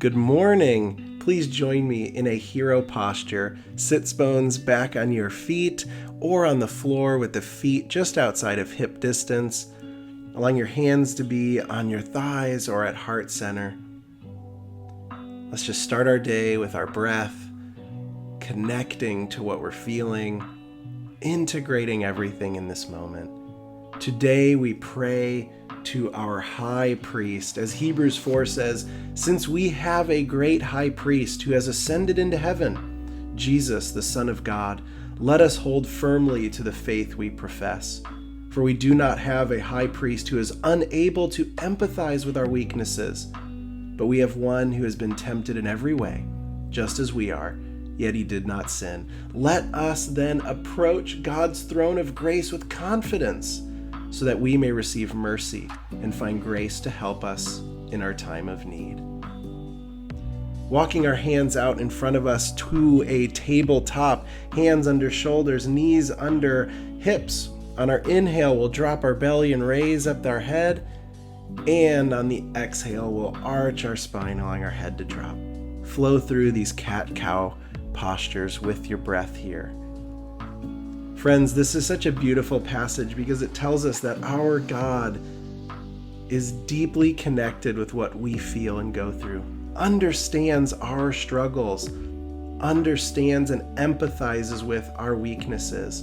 Good morning. Please join me in a hero posture. Sits bones back on your feet or on the floor with the feet just outside of hip distance, allowing your hands to be on your thighs or at heart center. Let's just start our day with our breath, connecting to what we're feeling, integrating everything in this moment. Today we pray to our high priest. As Hebrews 4 says, since we have a great high priest who has ascended into heaven, Jesus, the Son of God, let us hold firmly to the faith we profess. For we do not have a high priest who is unable to empathize with our weaknesses, but we have one who has been tempted in every way, just as we are, yet he did not sin. Let us then approach God's throne of grace with confidence, so that we may receive mercy and find grace to help us in our time of need. Walking our hands out in front of us to a tabletop, hands under shoulders, knees under hips. On our inhale, we'll drop our belly and raise up our head. And on the exhale, we'll arch our spine, allowing our head to drop. Flow through these cat-cow postures with your breath here. Friends, this is such a beautiful passage because it tells us that our God is deeply connected with what we feel and go through, understands our struggles, understands and empathizes with our weaknesses.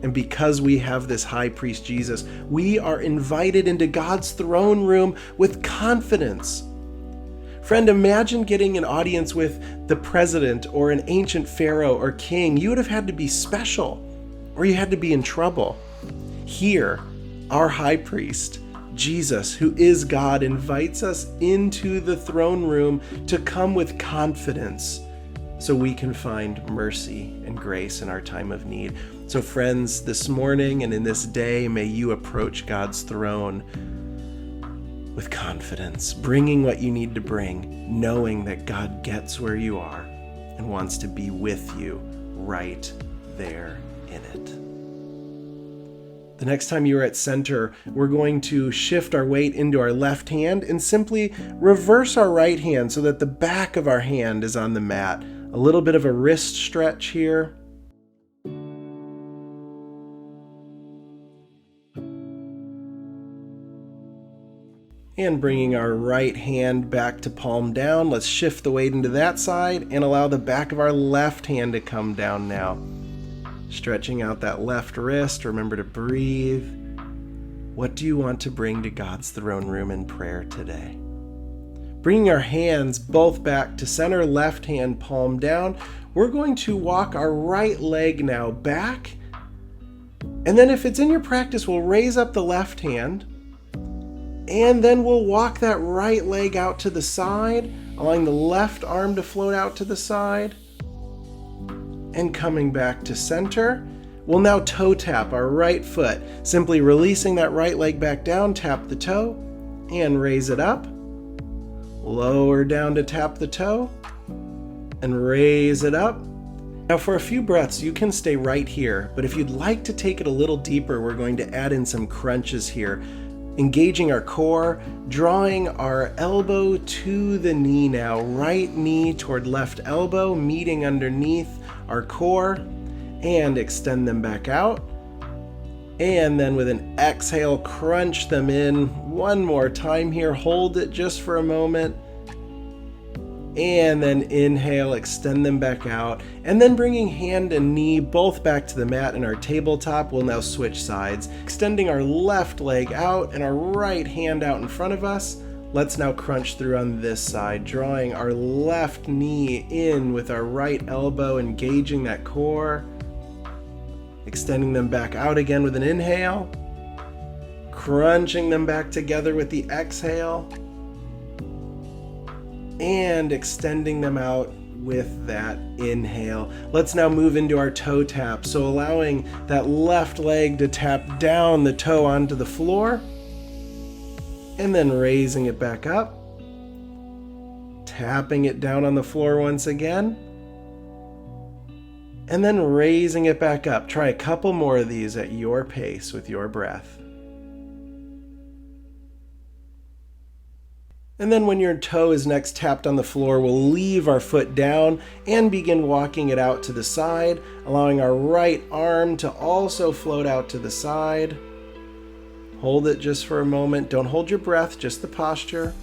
And because we have this high priest Jesus, we are invited into God's throne room with confidence. Friend, imagine getting an audience with the president or an ancient pharaoh or king. You would have had to be special, or you had to be in trouble. Here, our high priest, Jesus, who is God, invites us into the throne room to come with confidence so we can find mercy and grace in our time of need. So friends, this morning and in this day, may you approach God's throne with confidence, bringing what you need to bring, knowing that God gets where you are and wants to be with you right there in it. The next time you're at center, we're going to shift our weight into our left hand and simply reverse our right hand so that the back of our hand is on the mat. A little bit of a wrist stretch here. And bringing our right hand back to palm down, let's shift the weight into that side and allow the back of our left hand to come down now. Stretching out that left wrist, remember to breathe. What do you want to bring to God's throne room in prayer today? Bringing our hands both back to center, left hand palm down, we're going to walk our right leg now back. And then if it's in your practice, we'll raise up the left hand. And then we'll walk that right leg out to the side, allowing the left arm to float out to the side. And coming back to center, we'll now toe tap our right foot, simply releasing that right leg back down, tap the toe, and raise it up. Lower down to tap the toe, and raise it up. Now for a few breaths, you can stay right here, but if you'd like to take it a little deeper, we're going to add in some crunches here, engaging our core, drawing our elbow to the knee now, right knee toward left elbow, meeting underneath our core, and extend them back out. And then with an exhale, crunch them in one more time here. Hold it just for a moment. And then inhale, extend them back out. And then bringing hand and knee both back to the mat in our tabletop, we'll now switch sides, extending our left leg out and our right hand out in front of us. Let's now crunch through on this side, drawing our left knee in with our right elbow, engaging that core. Extending them back out again with an inhale. Crunching them back together with the exhale. And extending them out with that inhale. Let's now move into our toe tap. So allowing that left leg to tap down the toe onto the floor. And then raising it back up. Tapping it down on the floor once again. And then raising it back up. Try a couple more of these at your pace with your breath. And then when your toe is next tapped on the floor, we'll leave our foot down and begin walking it out to the side, allowing our right arm to also float out to the side. Hold it just for a moment. Don't hold your breath, just the posture.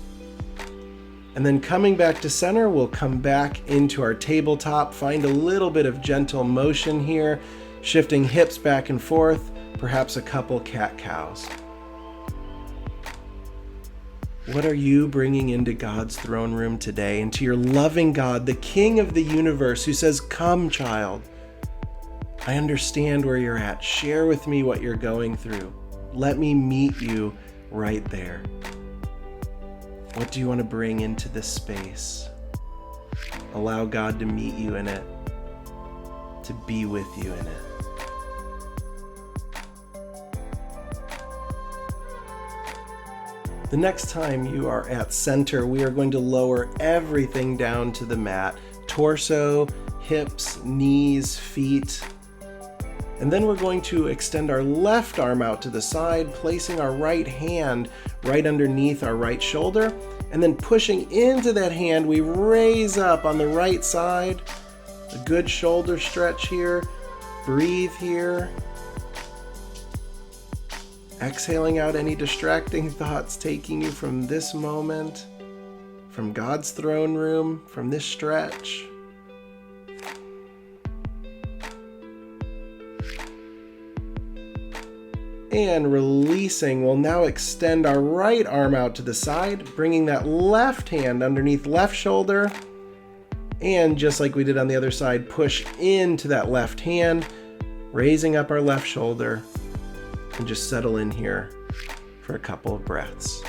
And then coming back to center, we'll come back into our tabletop, find a little bit of gentle motion here, shifting hips back and forth, perhaps a couple cat-cows. What are you bringing into God's throne room today, into your loving God, the King of the universe, who says, "Come, child. I understand where you're at. Share with me what you're going through. Let me meet you right there." What do you want to bring into this space? Allow God to meet you in it, to be with you in it. The next time you are at center, we are going to lower everything down to the mat. Torso, hips, knees, feet. And then we're going to extend our left arm out to the side, placing our right hand right underneath our right shoulder. And then pushing into that hand, we raise up on the right side. A good shoulder stretch here. Breathe here. Exhaling out any distracting thoughts taking you from this moment, from God's throne room, from this stretch. And releasing, we'll now extend our right arm out to the side, bringing that left hand underneath left shoulder. And just like we did on the other side, push into that left hand, raising up our left shoulder. And just settle in here for a couple of breaths.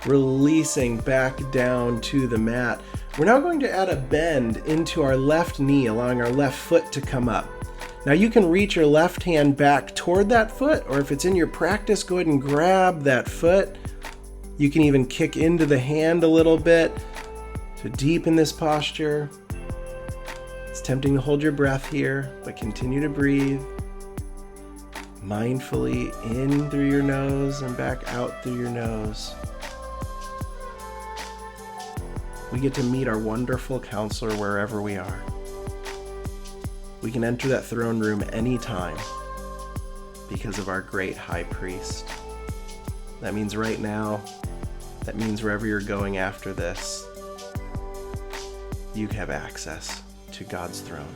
Releasing back down to the mat. We're now going to add a bend into our left knee, allowing our left foot to come up. Now you can reach your left hand back toward that foot, or if it's in your practice, go ahead and grab that foot. You can even kick into the hand a little bit to deepen this posture. It's tempting to hold your breath here, but continue to breathe mindfully in through your nose and back out through your nose. We get to meet our wonderful counselor wherever we are. We can enter that throne room anytime because of our great high priest. That means right now, that means wherever you're going after this, you have access to God's throne.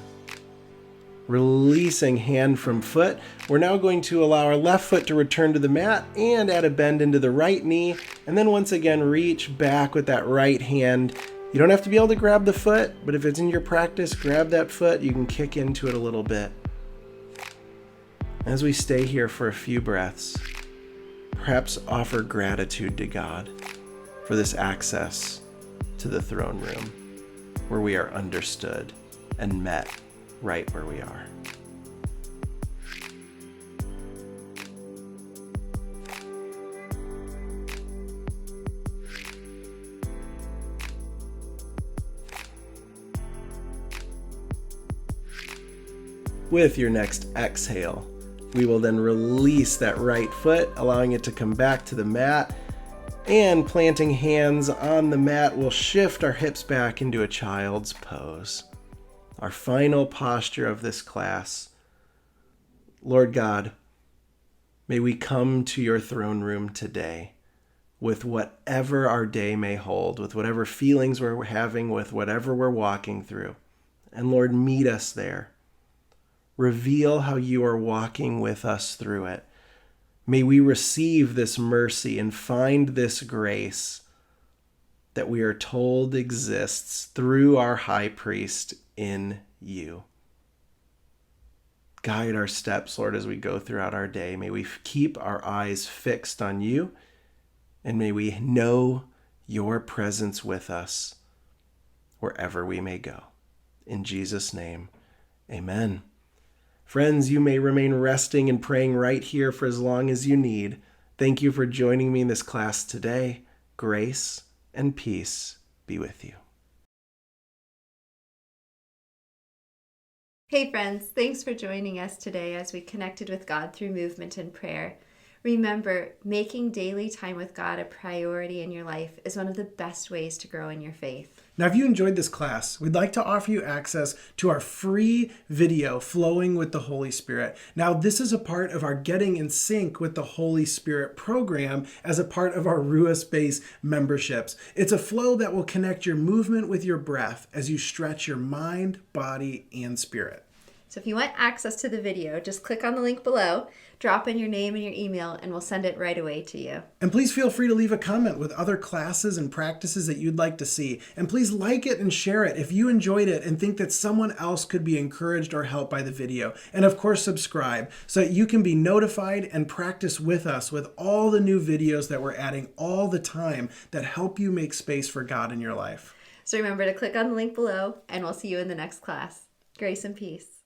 Releasing hand from foot, we're now going to allow our left foot to return to the mat and add a bend into the right knee. And then once again, reach back with that right hand. You don't have to be able to grab the foot, but if it's in your practice, grab that foot. You can kick into it a little bit. As we stay here for a few breaths, perhaps offer gratitude to God for this access to the throne room where we are understood and met right where we are. With your next exhale, we will then release that right foot, allowing it to come back to the mat, and planting hands on the mat, we'll shift our hips back into a child's pose. Our final posture of this class. Lord God, may we come to your throne room today with whatever our day may hold, with whatever feelings we're having, with whatever we're walking through. And Lord, meet us there. Reveal how you are walking with us through it. May we receive this mercy and find this grace that we are told exists through our high priest in you. Guide our steps, Lord, as we go throughout our day. May we keep our eyes fixed on you, and may we know your presence with us wherever we may go. In Jesus' name, amen. Friends, you may remain resting and praying right here for as long as you need. Thank you for joining me in this class today. Grace and peace be with you. Hey friends, thanks for joining us today as we connected with God through movement and prayer. Remember, making daily time with God a priority in your life is one of the best ways to grow in your faith. Now, if you enjoyed this class, we'd like to offer you access to our free video, Flowing with the Holy Spirit. Now, this is a part of our Getting in Sync with the Holy Spirit program as a part of our Ruah Space memberships. It's a flow that will connect your movement with your breath as you stretch your mind, body, and spirit. So if you want access to the video, just click on the link below, drop in your name and your email, and we'll send it right away to you. And please feel free to leave a comment with other classes and practices that you'd like to see. And please like it and share it if you enjoyed it and think that someone else could be encouraged or helped by the video. And of course, subscribe so that you can be notified and practice with us with all the new videos that we're adding all the time that help you make space for God in your life. So remember to click on the link below, and we'll see you in the next class. Grace and peace.